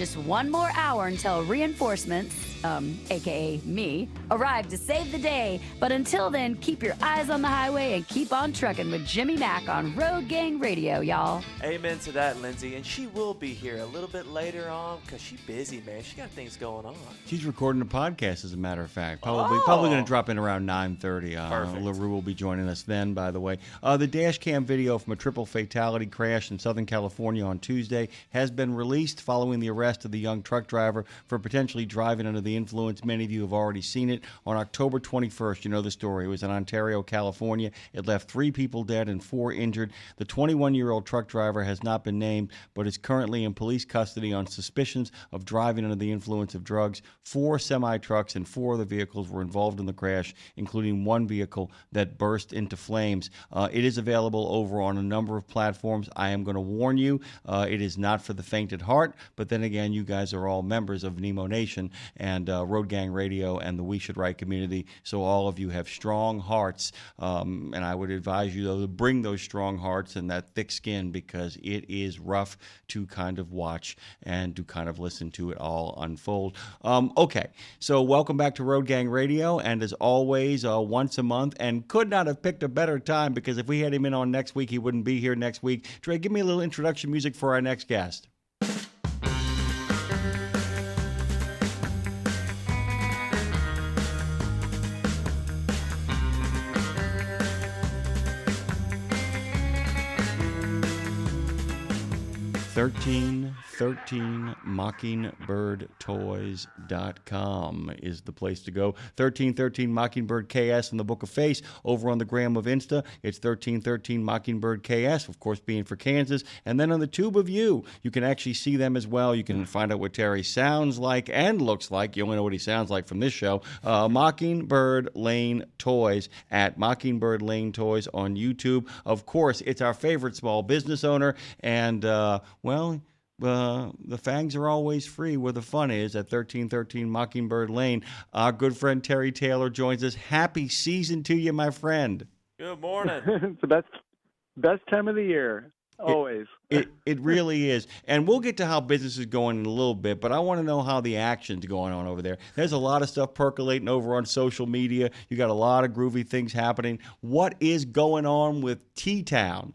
Just one more hour until reinforcements, aka me, arrive to save the day. But until then, keep your eyes on the highway and keep on trucking with Jimmy Mack on Road Gang Radio, y'all. Amen to that, Lindsay. And she will be here a little bit later on because she's busy, man. She got things going on. She's recording a podcast, as a matter of fact. Probably going to drop in around 9:30. Perfect. LaRue will be joining us then, by the way. The dash cam video from a triple fatality crash in Southern California on Tuesday has been released following the arrest of the young truck driver for potentially driving under the influence. Many of you have already seen it. On October 21st, you know the story. It was in Ontario, California. It left 3 people dead and 4 injured. The 21-year-old truck driver has not been named, but is currently in police custody on suspicions of driving under the influence of drugs. 4 semi-trucks and 4 other vehicles were involved in the crash, including one vehicle that burst into flames. It is available over on a number of platforms. I am going to warn you, it is not for the faint at heart, but then again, you guys are all members of Nemo Nation and Road Gang Radio and the We Should Write community, so all of you have strong hearts, and I would advise you, though, to bring those strong hearts and that thick skin, because it is rough to kind of watch and to kind of listen to it all unfold. Okay, so welcome back to Road Gang Radio, and as always, once a month, and could not have picked a better time, because if we had him in on next week, he wouldn't be here next week. Trey, give me a little introduction music for our next guest. Thirteen mockingbirdtoys.com is the place to go. 1313 Mockingbird KS in the Book of Face. Over on the gram of Insta, it's 1313 Mockingbird KS, of course being for Kansas. And then on the Tube of You, you can actually see them as well. You can find out what Terry sounds like and looks like. You only know what he sounds like from this show. Mockingbird Lane Toys at Mockingbird Lane Toys on YouTube. Of course, it's our favorite small business owner. And, the fangs are always free where the fun is at 1313 Mockingbird Lane. Our good friend Terry Taylor joins us. Happy season to you, my friend. Good morning. It's the best time of the year, always. It really is. And we'll get to how business is going in a little bit, but I want to know how the action's going on over there. There's a lot of stuff percolating over on social media. You got a lot of groovy things happening. What is going on with T-Town?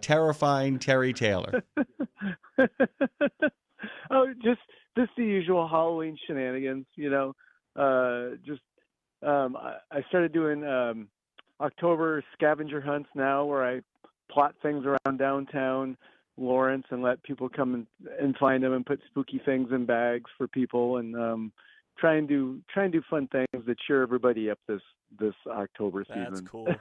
Terrifying Terry Taylor. Oh, just the usual Halloween shenanigans, you know. I started doing October scavenger hunts now, where I plot things around downtown Lawrence and let people come and find them and put spooky things in bags for people, and try and do fun things that cheer everybody up this October season. That's cool.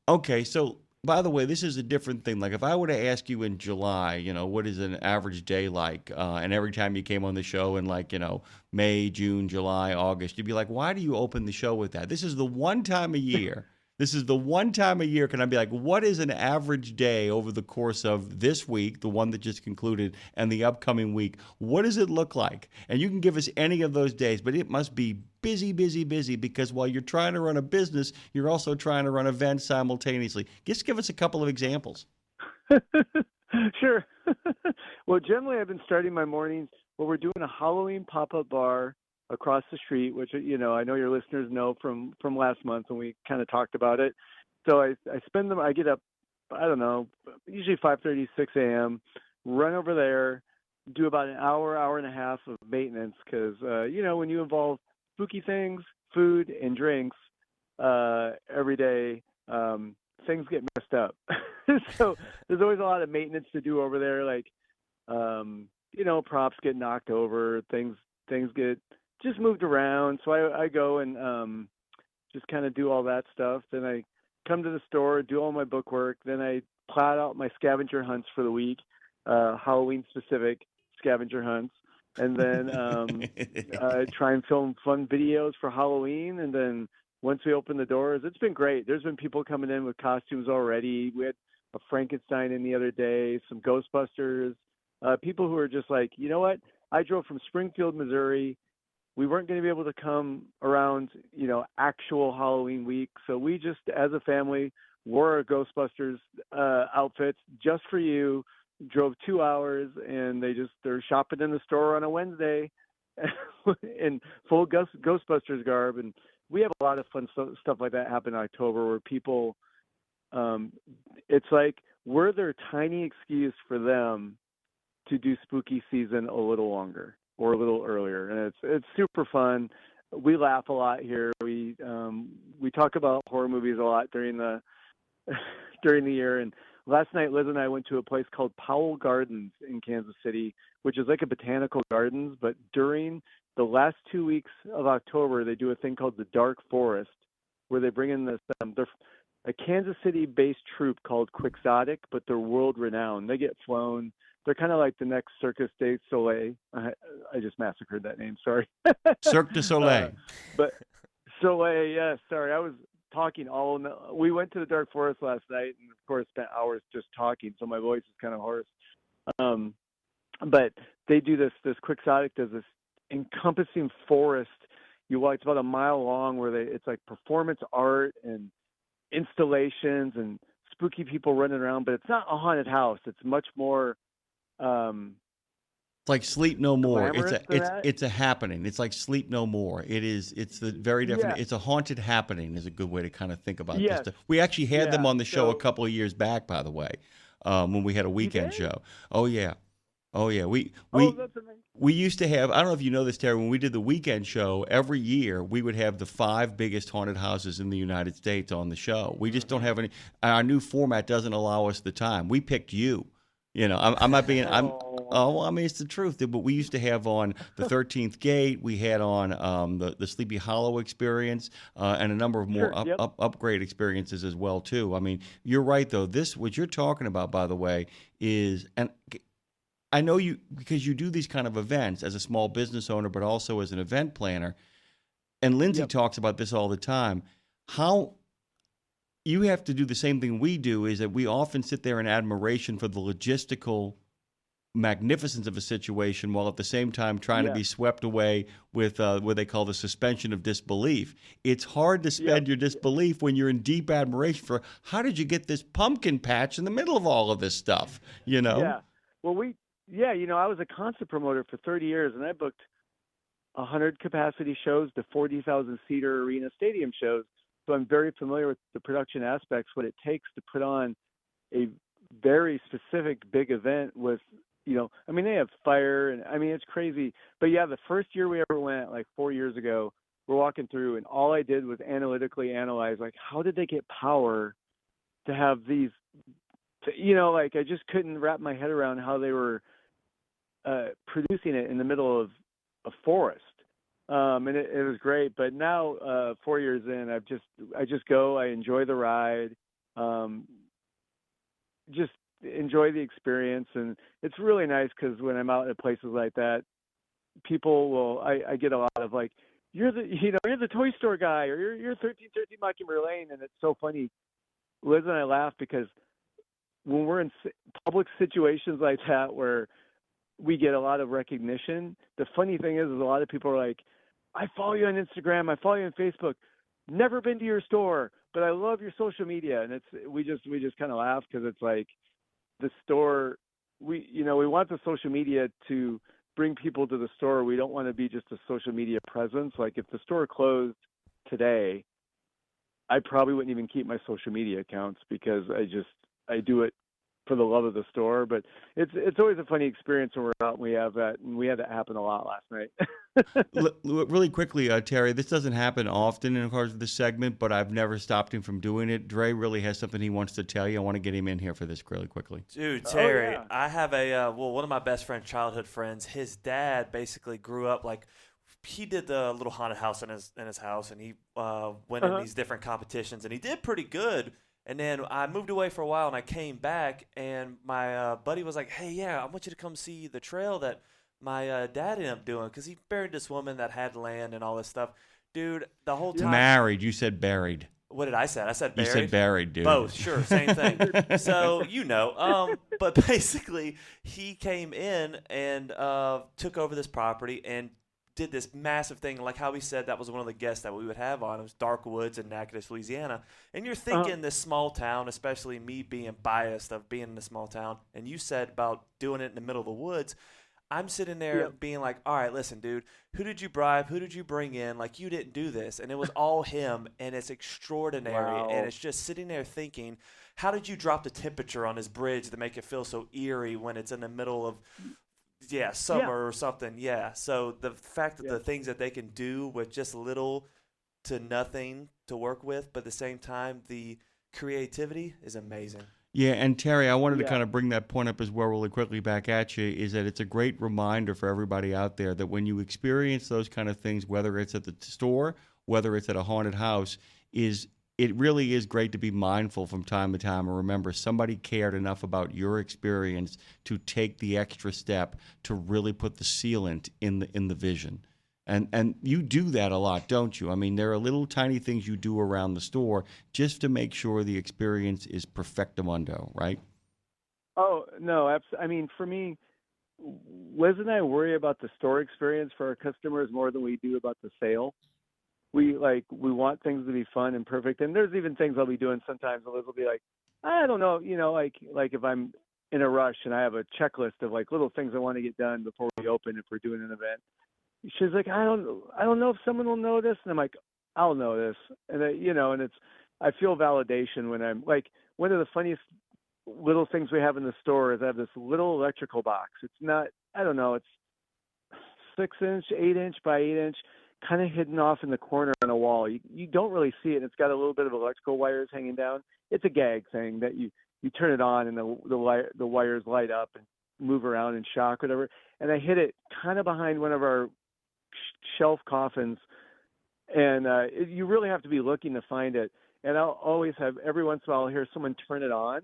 Okay, so by the way, this is a different thing. Like if I were to ask you in July, you know, what is an average day like? And every time you came on the show in like, you know, May, June, July, August, you'd be like, why do you open the show with that? This is the one time a year. Can I be like, what is an average day over the course of this week, the one that just concluded, and the upcoming week? What does it look like? And you can give us any of those days, but it must be busy, busy, busy, because while you're trying to run a business, you're also trying to run events simultaneously. Just give us a couple of examples. Sure. Well, generally I've been starting my mornings, we're doing a Halloween pop-up bar across the street, which, you know, I know your listeners know from last month when we kind of talked about it. So I spend them, I get up, I don't know, usually 5:30, 6 a.m., run over there, do about an hour and a half of maintenance, because, you know, when you involve spooky things, food, and drinks every day, things get messed up. So there's always a lot of maintenance to do over there, like, you know, props get knocked over, things get just moved around. So I go and just kind of do all that stuff. Then I come to the store, do all my book work. Then I plot out my scavenger hunts for the week, Halloween specific scavenger hunts. And then I try and film fun videos for Halloween. And then once we open the doors, it's been great. There's been people coming in with costumes already. We had a Frankenstein in the other day, some Ghostbusters, people who are just like, you know what? I drove from Springfield, Missouri. We weren't going to be able to come around, you know, actual Halloween week. So we just, as a family, wore our Ghostbusters outfits just for you. drove 2 hours, and they're shopping in the store on a Wednesday in full Ghostbusters garb. And we have a lot of fun stuff like that happen in October where people, it's like we're their tiny excuse for them to do spooky season a little longer or a little earlier. And it's super fun. We laugh a lot here. We talk about horror movies a lot during the year. And last night, Liz and I went to a place called Powell Gardens in Kansas City, which is like a botanical gardens. But during the last 2 weeks of October, they do a thing called the Dark Forest, where they bring in this. They're a Kansas City-based troupe called Quixotic, but they're world-renowned. They get flown. They're kind of like the next Cirque du Soleil. I just massacred that name. Sorry. Cirque du Soleil. But Soleil, yeah. Sorry, I was talking we went to the Dark Forest last night, and of course spent hours just talking, so my voice is kind of hoarse. But they do this Quixotic does this encompassing forest. You walk, it's about a mile long, where it's like performance art and installations and spooky people running around, but it's not a haunted house. It's much more it's like Sleep No More. It's a happening. It's like Sleep No More. It's the very definition. Yeah. It's a haunted happening is a good way to kind of think about this stuff. We actually had them on the show a couple of years back, by the way, when we had a weekend show. Oh yeah. We used to have, I don't know if you know this, Terry, when we did the weekend show, every year we would have the 5 biggest haunted houses in the United States on the show. We just don't have any, our new format doesn't allow us the time. We picked you. You know, I'm not being, I mean, it's the truth. But we used to have on the 13th Gate, we had on the Sleepy Hollow experience, and a number of more upgrade experiences as well, too. I mean, you're right, though. What you're talking about, by the way, is, and I know you, because you do these kind of events as a small business owner, but also as an event planner, and Lindsay talks about this all the time, how you have to do the same thing we do, is that we often sit there in admiration for the logistical magnificence of a situation while at the same time trying to be swept away with what they call the suspension of disbelief. It's hard to suspend your disbelief when you're in deep admiration for how did you get this pumpkin patch in the middle of all of this stuff, you know? Yeah. Well, I was a concert promoter for 30 years, and I booked 100 capacity shows to 40,000 seater arena stadium shows. So I'm very familiar with the production aspects, what it takes to put on a very specific big event with, I mean, they have fire, and I mean, it's crazy. But yeah, the first year we ever went, like 4 years ago, we're walking through, and all I did was analytically analyze, like, how did they get power to have these, like, I just couldn't wrap my head around how they were producing it in the middle of a forest. And it was great. But now, 4 years in, I just go, I enjoy the ride, just enjoy the experience. And it's really nice because when I'm out at places like that, people I get a lot of like, you're the toy store guy, or you're 1313 Mockingbird Lane. And it's so funny. Liz and I laugh because when we're in public situations like that where we get a lot of recognition, the funny thing is a lot of people are like, I follow you on Instagram, I follow you on Facebook, never been to your store, but I love your social media. And we just kind of laugh because it's like the store, we want the social media to bring people to the store. We don't want to be just a social media presence. Like if the store closed today, I probably wouldn't even keep my social media accounts because I do it for the love of the store. But it's always a funny experience when we're out and we have that, and we had that happen a lot last night. Really quickly, Terry, this doesn't happen often in regards to this segment, but I've never stopped him from doing it. Dre really has something he wants to tell you. I want to get him in here for this really quickly. Dude, Terry, I have one of my best friends, childhood friends, his dad basically grew up like, he did the little haunted house in his house, and he went in these different competitions, and he did pretty good. And then I moved away for a while, and I came back, and my buddy was like, hey, I want you to come see the trail that my dad ended up doing, because he buried this woman that had land and all this stuff. Dude, the whole time. Married. You said buried. What did I say? I said buried. You said buried, dude. Both, sure, same thing. So, but basically, he came in and took over this property and did this massive thing, like how he said that was one of the guests that we would have on. It was Dark Woods in Natchitoches, Louisiana. And you're thinking this small town, especially me being biased of being in a small town, and you said about doing it in the middle of the woods. I'm sitting there being like, all right, listen, dude, who did you bribe? Who did you bring in? Like, you didn't do this. And it was all him, and it's extraordinary. Wow. And it's just sitting there thinking, how did you drop the temperature on his bridge to make it feel so eerie when it's in the middle of, summer or something? Yeah. So the fact that the things that they can do with just little to nothing to work with, but at the same time, the creativity is amazing. Yeah, and Terry, I wanted to kind of bring that point up as well really quickly back at you, is that it's a great reminder for everybody out there that when you experience those kind of things, whether it's at the store, whether it's at a haunted house, it really is great to be mindful from time to time and remember somebody cared enough about your experience to take the extra step to really put the sealant in the vision. And you do that a lot, don't you? I mean, there are little tiny things you do around the store just to make sure the experience is perfectamundo, right? Oh, no, I mean, for me, Liz and I worry about the store experience for our customers more than we do about the sale. We want things to be fun and perfect. And there's even things I'll be doing sometimes, and Liz will be like, I don't know, like if I'm in a rush and I have a checklist of like little things I want to get done before we open if we're doing an event. She's like, I don't know if someone will notice, and I'm like, I'll notice, and and I feel validation when I'm like, one of the funniest little things we have in the store is I have this little electrical box. It's not, I don't know, it's 6-inch, 8-inch by 8-inch, kind of hidden off in the corner on a wall. You don't really see it. And it's got a little bit of electrical wires hanging down. It's a gag thing that you turn it on and the wires light up and move around and shock, whatever. And I hid it kind of behind one of our shelf coffins, and you really have to be looking to find it. And I'll always have, every once in a while, I'll hear someone turn it on,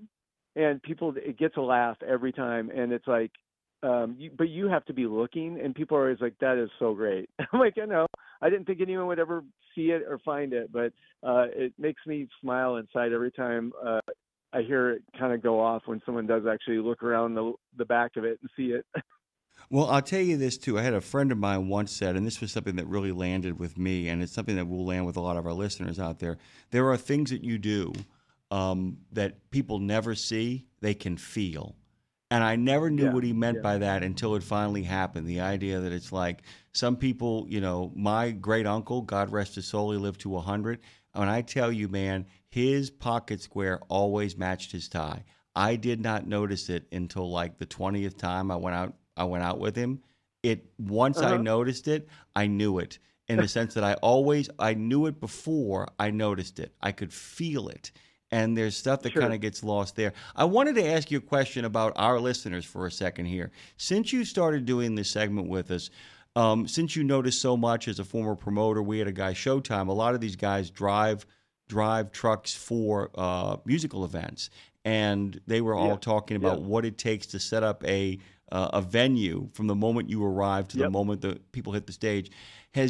and it gets a laugh every time. And it's like, but you have to be looking, and people are always like, that is so great. I'm like, I know, I didn't think anyone would ever see it or find it, but it makes me smile inside every time I hear it kind of go off when someone does actually look around the back of it and see it. Well, I'll tell you this, too. I had a friend of mine once said, and this was something that really landed with me, and it's something that will land with a lot of our listeners out there. There are things that you do that people never see, they can feel. And I never knew what he meant by that until it finally happened. The idea that it's like some people, my great uncle, God rest his soul, he lived to 100. And I tell you, man, his pocket square always matched his tie. I did not notice it until like the 20th time I went out with him. Once I noticed it, I knew it, in the sense that I knew it before I noticed it. I could feel it. And there's stuff that kind of gets lost there. I wanted to ask you a question about our listeners for a second here. Since you started doing this segment with us, since you noticed so much as a former promoter, we had a guy, Showtime, a lot of these guys drive trucks for musical events. And they were all talking about what it takes to set up a venue from the moment you arrive to the moment the people hit the stage. Do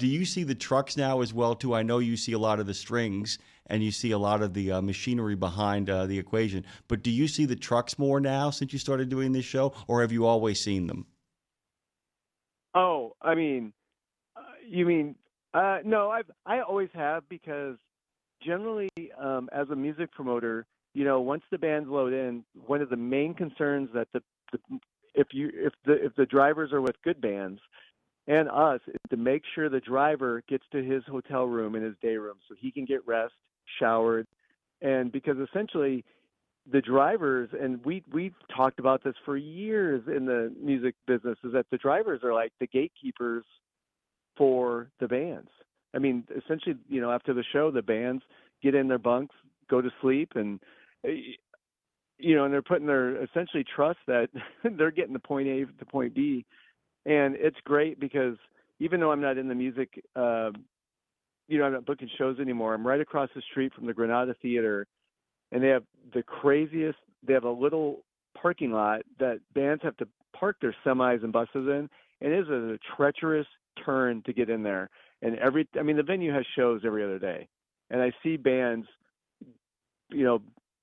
you see the trucks now as well too? I know you see a lot of the strings and you see a lot of the machinery behind the equation, but do you see the trucks more now since you started doing this show, or have you always seen them? Oh, I mean, no, I always have, because generally, as a music promoter, once the bands load in, one of the main concerns that if the drivers are with good bands and us, is to make sure the driver gets to his hotel room and his day room so he can get rest, showered, and because essentially the drivers, and we've talked about this for years in the music business, is that the drivers are like the gatekeepers for the bands. I mean, essentially, after the show, the bands get in their bunks, go to sleep, and and they're putting their essentially trust that they're getting the point A to point B. And it's great because even though I'm not in the music, I'm not booking shows anymore. I'm right across the street from the Granada Theater, and they have a little parking lot that bands have to park their semis and buses in, and it is a treacherous turn to get in there. And the venue has shows every other day, and I see bands,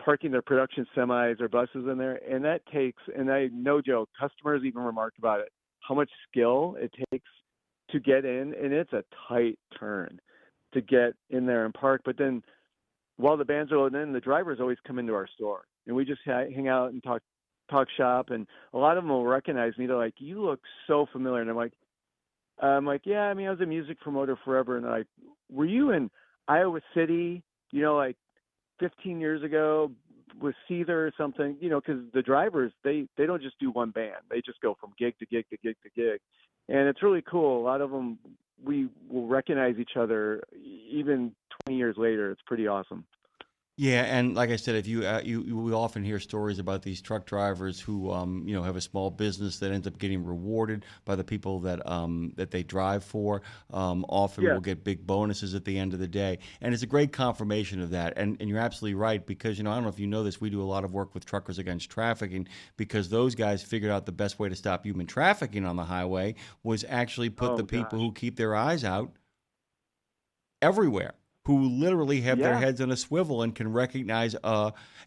parking their production semis or buses in there, and that takes, and no joke, customers even remarked about it, how much skill it takes to get in, and it's a tight turn to get in there and park. But then while the bands are loading in, the drivers always come into our store, and we just hang out and talk shop. And a lot of them will recognize me. They're like, "You look so familiar," and I'm like, "Yeah, I mean, I was a music promoter forever." And they're like, "Were you in Iowa City, like 15 years ago with Seether or something?" Because the drivers, they don't just do one band. They just go from gig to gig to gig to gig. And it's really cool. A lot of them, we will recognize each other even 20 years later. It's pretty awesome. Yeah, and like I said, if we often hear stories about these truck drivers who have a small business that ends up getting rewarded by the people that they drive for. Often Yeah. will get big bonuses at the end of the day, and it's a great confirmation of that. And you're absolutely right, because I don't know if you know this, we do a lot of work with Truckers Against Trafficking, because those guys figured out the best way to stop human trafficking on the highway was actually put Oh the people gosh. who keep their eyes out everywhere, who literally have their Yeah. heads on a swivel and can recognize.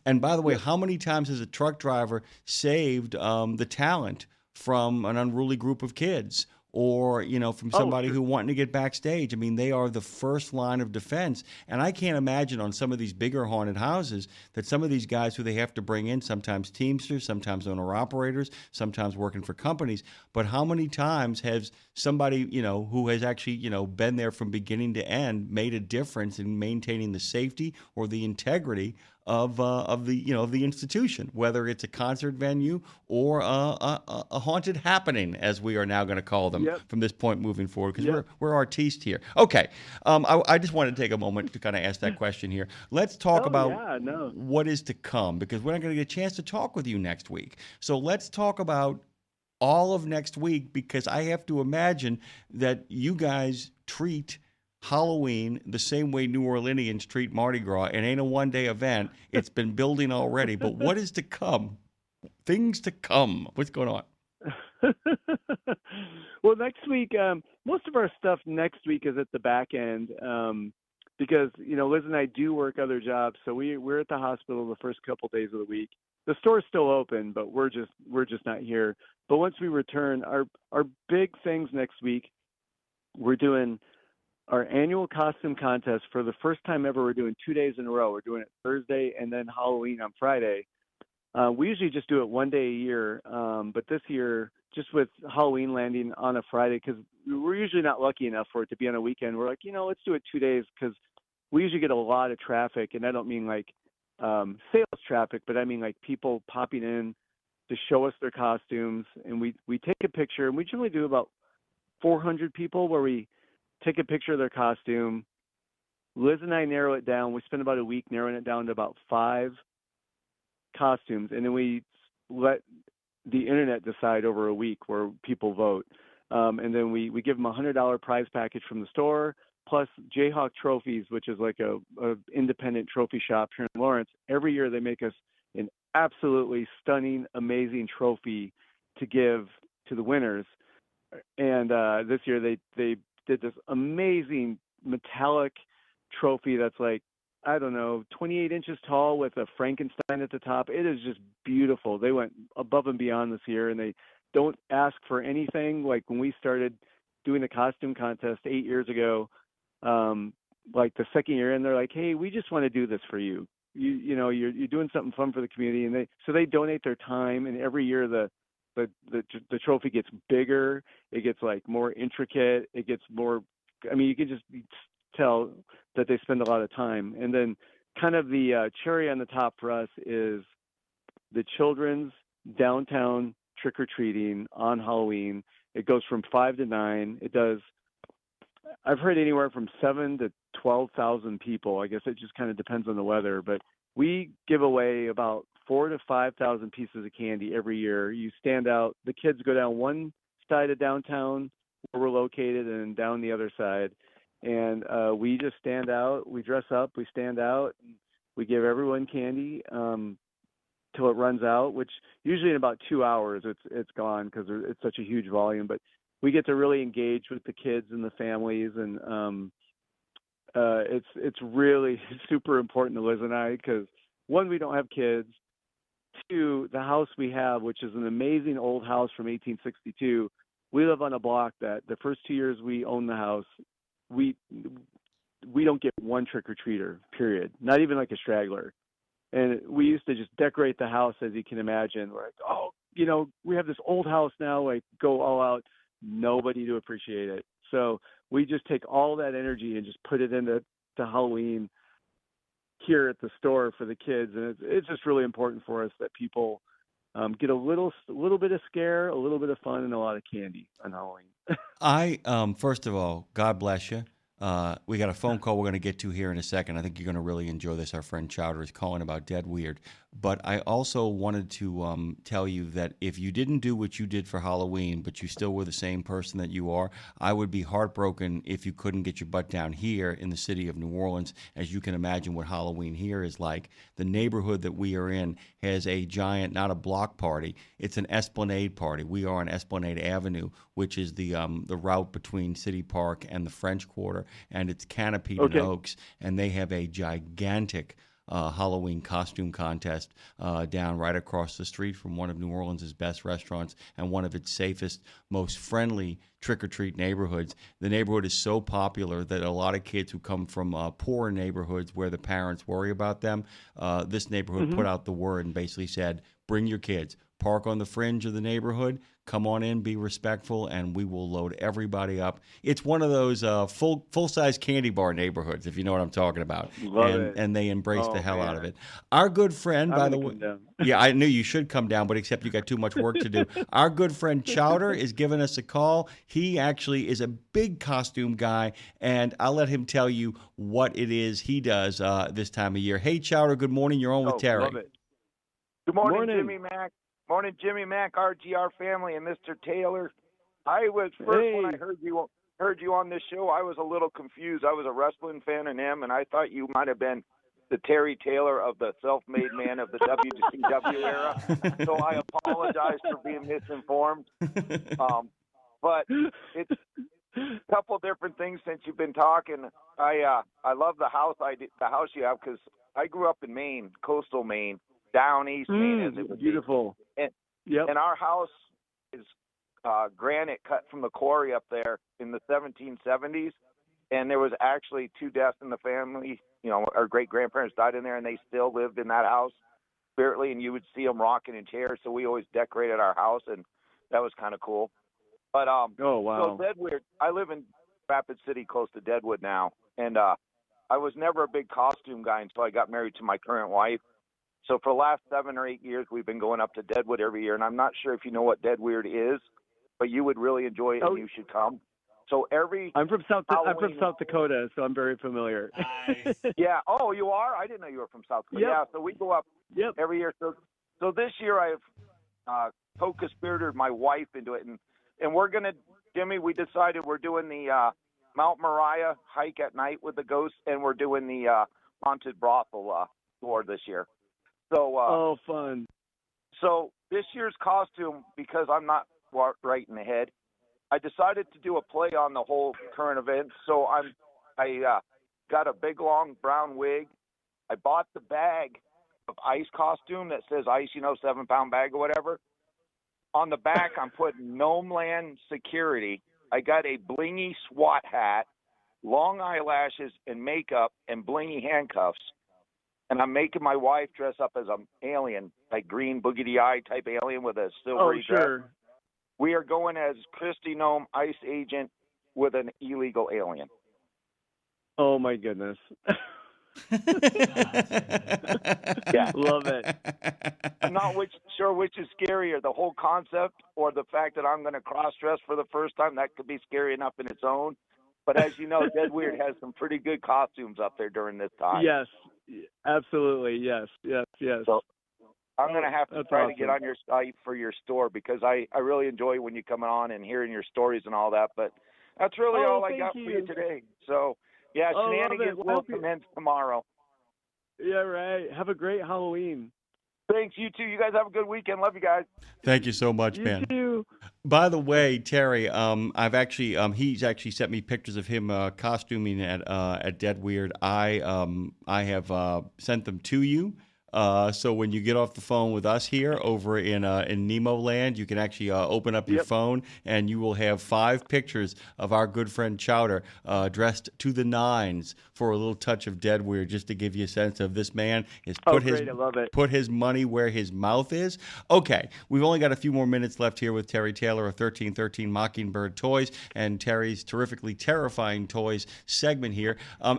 And by the way, Yep. how many times has a truck driver saved the talent from an unruly group of kids? Or, from Oh, somebody sure. who wanting to get backstage. I mean, they are the first line of defense. And I can't imagine on some of these bigger haunted houses that some of these guys who they have to bring in, sometimes Teamsters, sometimes owner-operators, sometimes working for companies, but how many times has somebody, who has actually, been there from beginning to end, made a difference in maintaining the safety or the integrity of the institution, whether it's a concert venue or a haunted happening, as we are now going to call them Yep. from this point moving forward, because Yep. we're artistes here. Okay, I just wanted to take a moment to kind of ask that question here. Let's talk Oh about yeah. No. what is to come, because we're not going to get a chance to talk with you next week. So let's talk about all of next week, because I have to imagine that you guys treat Halloween the same way New Orleanians treat Mardi Gras. It ain't a one-day event. It's been building already. But what is to come? Things to come. What's going on? Well, next week, most of our stuff next week is at the back end, because Liz and I do work other jobs, so we're at the hospital the first couple days of the week. The store's still open, but we're just not here. But once we return, our big things next week, we're doing our annual costume contest for the first time ever. We're doing 2 days in a row. We're doing it Thursday and then Halloween on Friday. We usually just do it one day a year, but this year, just with Halloween landing on a Friday, because we're usually not lucky enough for it to be on a weekend, we're like, let's do it 2 days, because we usually get a lot of traffic, and I don't mean like sales traffic, but I mean like people popping in to show us their costumes, and we take a picture, and we generally do about 400 people where we take a picture of their costume. Liz and I narrow it down. We spend about a week narrowing it down to about 5 costumes, and then we let the internet decide over a week where people vote. And then we give them $100 prize package from the store, plus Jayhawk Trophies, which is like a independent trophy shop here in Lawrence. Every year they make us an absolutely stunning, amazing trophy to give to the winners. And this year they did this amazing metallic trophy that's like, I don't know, 28 inches tall with a Frankenstein at the top. It is just beautiful. They went above and beyond this year, and they don't ask for anything. Like when we started doing the costume contest 8 years ago, like the second year in, they're like, hey, we just want to do this for you. You're doing something fun for the community, and they donate their time, and every year the trophy gets bigger. It gets like more intricate. It gets more. I mean, you can just tell that they spend a lot of time. And then, kind of the cherry on the top for us is the children's downtown trick or treating on Halloween. It goes from 5 to 9. It does. I've heard anywhere from 7 to 12,000 people. I guess it just kind of depends on the weather, but we give away about 4,000 to 5,000 pieces of candy every year. You stand out. The kids go down one side of downtown where we're located, and down the other side. And we just stand out. We dress up. We stand out. We give everyone candy till it runs out, which usually in about 2 hours it's gone because it's such a huge volume. But we get to really engage with the kids and the families, and it's really super important to Liz and I, because one, we don't have kids. Two, the house we have, which is an amazing old house from 1862, we live on a block that the first 2 years we own the house, we don't get one trick-or-treater, period. Not even like a straggler. And we used to just decorate the house, as you can imagine. We're like, oh, we have this old house now, like go all out. Nobody to appreciate it. So we just take all that energy and just put it into Halloween here at the store for the kids. And it's just really important for us that people get a little bit of scare, a little bit of fun, and a lot of candy on Halloween. First of all, God bless you. We got a phone call we're going to get to here in a second. I think you're going to really enjoy this. Our friend Chowder is calling about Dead Weird. But I also wanted to tell you that if you didn't do what you did for Halloween, but you still were the same person that you are, I would be heartbroken if you couldn't get your butt down here in the city of New Orleans. As you can imagine what Halloween here is like. The neighborhood that we are in has a giant, not a block party, it's an Esplanade party. We are on Esplanade Avenue, which is the route between City Park and the French Quarter, and it's canopied in oaks, and they have a gigantic Halloween costume contest down right across the street from one of New Orleans' best restaurants and one of its safest, most friendly trick-or-treat neighborhoods. The neighborhood is so popular that a lot of kids who come from poorer neighborhoods where the parents worry about them, this neighborhood put out the word and basically said, bring your kids, park on the fringe of the neighborhood, come on in, be respectful, and we will load everybody up. It's one of those full-size candy bar neighborhoods, if you know what I'm talking about. And they embrace the hell out of it. Our good friend, by the way, yeah, I knew you should come down, but except you got too much work to do. Our good friend Chowder is giving us a call. He actually is a big costume guy, and I'll let him tell you what it is he does this time of year. Hey, Chowder, good morning. You're on with Terry. Love it. Good morning, Jimmy Mack. Morning, Jimmy Mack, RGR family, and Mr. Taylor. I was first when I heard you on this show, I was a little confused. I was a wrestling fan of him, and I thought you might have been the Terry Taylor of the self-made man of the WCW era. So I apologize for being misinformed. But it's a couple different things since you've been talking. I love the house you have because I grew up in Maine, coastal Maine. Down east Maine, as it would beautiful. And our house is granite cut from the quarry up there in the 1770s. And there was actually 2 deaths in the family. Our great-grandparents died in there, and they still lived in that house, spiritly, and you would see them rocking in chairs. So we always decorated our house, and that was kind of cool. But oh, wow. So Deadwood, I live in Rapid City, close to Deadwood now, and I was never a big costume guy until I got married to my current wife. So for the last 7 or 8 years, we've been going up to Deadwood every year, and I'm not sure if you know what Dead Weird is, but you would really enjoy it, and you should come. So I'm from South Dakota, so I'm very familiar. Nice. Yeah. Oh, you are? I didn't know you were from South Dakota. Yep. Yeah. So we go up every year. So this year I've co-conspirated my wife into it, and we're gonna, Jimmy. We decided we're doing the Mount Moriah hike at night with the ghosts, and we're doing the haunted brothel tour this year. So, fun. So this year's costume, because I'm not right in the head, I decided to do a play on the whole current event. So I got a big long brown wig. I bought the bag of ice costume that says ice, 7-pound bag or whatever. On the back, I'm putting Gnome Land Security. I got a blingy SWAT hat, long eyelashes and makeup, and blingy handcuffs. And I'm making my wife dress up as an alien, like green boogity eye type alien with a silvery dress. Sure. We are going as Christy Gnome Ice Agent with an illegal alien. Oh my goodness. Yeah. Love it. I'm not sure which is scarier, the whole concept or the fact that I'm going to cross-dress for the first time. That could be scary enough in its own. But as you know, Dead Weird has some pretty good costumes up there during this time. Yes, absolutely. Yes. So I'm going to have to try awesome. to get on your site for your store because I really enjoy when you come on and hearing your stories and all that. But that's really all I got for you today. So, yeah, shenanigans will commence tomorrow. Yeah, right. Have a great Halloween. Thanks, you too. You guys have a good weekend. Love you guys. Thank you so much, man. You too. By the way, Terry, I've actually he's actually sent me pictures of him costuming at Dead Weird. I have sent them to you. So when you get off the phone with us here over in Nemo Land, you can actually open up your phone, and you will have 5 pictures of our good friend Chowder dressed to the nines for a little touch of dead weird, just to give you a sense of this man is I love it. put his money where his mouth is. Okay, we've only got a few more minutes left here with Terry Taylor of 1313 Mockingbird Toys and Terry's terrifically terrifying toys segment here.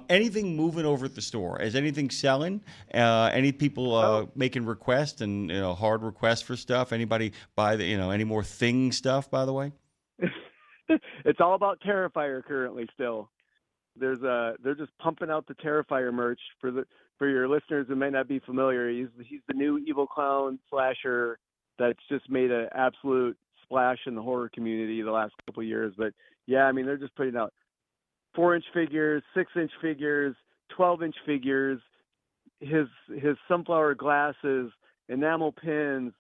Anything moving over at the store? Is anything selling? Any people making requests and hard requests for stuff? Anybody buy any more thing stuff? By the way, it's all about Terrifier currently. Still, they're just pumping out the Terrifier merch for your listeners who may not be familiar. He's the new evil clown slasher that's just made an absolute splash in the horror community the last couple of years. But yeah, I mean, they're just putting out 4-inch figures, 6-inch figures, 12-inch figures, his sunflower glasses, enamel pins.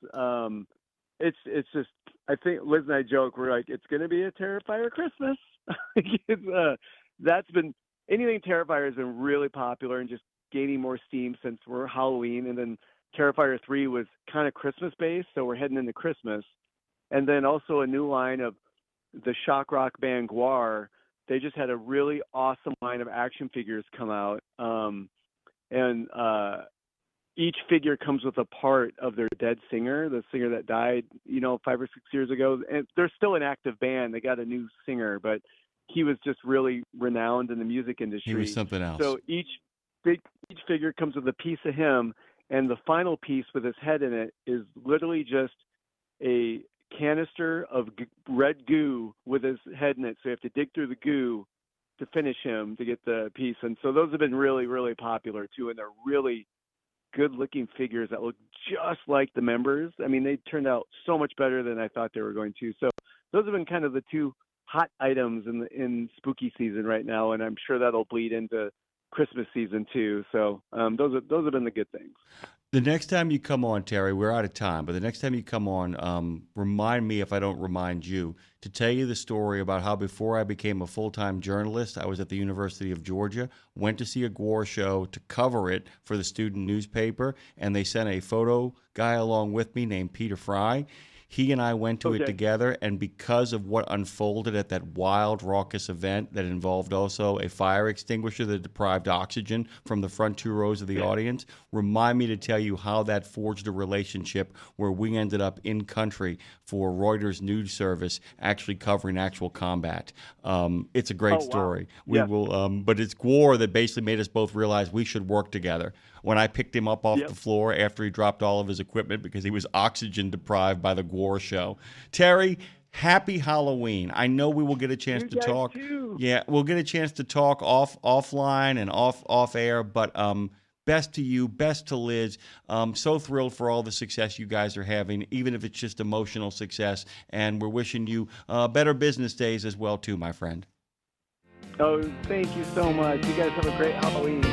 It's just, I think Liz and I joke, we're like, it's going to be a Terrifier Christmas. Anything Terrifier has been really popular and just gaining more steam since we're Halloween. And then Terrifier 3 was kind of Christmas based, so we're heading into Christmas. And then also a new line of the shock rock band Guar. They just had a really awesome line of action figures come out. And each figure comes with a part of their dead singer, the singer that died, 5 or 6 years ago. And they're still an active band. They got a new singer, but he was just really renowned in the music industry. He was something else. So each figure comes with a piece of him, and the final piece with his head in it is literally just a canister of red goo with his head in it. So you have to dig through the goo to finish him to get the piece. And so those have been really, really popular too. And they're really good looking figures that look just like the members. I mean, they turned out so much better than I thought they were going to. So those have been kind of the 2 hot items in spooky season right now. And I'm sure that'll bleed into Christmas season too. So those have been the good things. The next time you come on, Terry, we're out of time, but the next time you come on, remind me, if I don't remind you, to tell you the story about how before I became a full-time journalist, I was at the University of Georgia, went to see a Gore show to cover it for the student newspaper, and they sent a photo guy along with me named Peter Fry. He and I went to it together, and because of what unfolded at that wild, raucous event that involved also a fire extinguisher that deprived oxygen from the front 2 rows of the audience, remind me to tell you how that forged a relationship where we ended up in country for Reuters news service actually covering actual combat. It's a great story. We will, but it's Gore that basically made us both realize we should work together. When I picked him up off the floor after he dropped all of his equipment because he was oxygen deprived by the Gore show. Terry, happy Halloween. I know we will get a chance to talk. Too. Yeah, we'll get a chance to talk offline and off air, but best to you, best to Liz. So thrilled for all the success you guys are having, even if it's just emotional success, and we're wishing you better business days as well too, my friend. Oh, thank you so much. You guys have a great Halloween.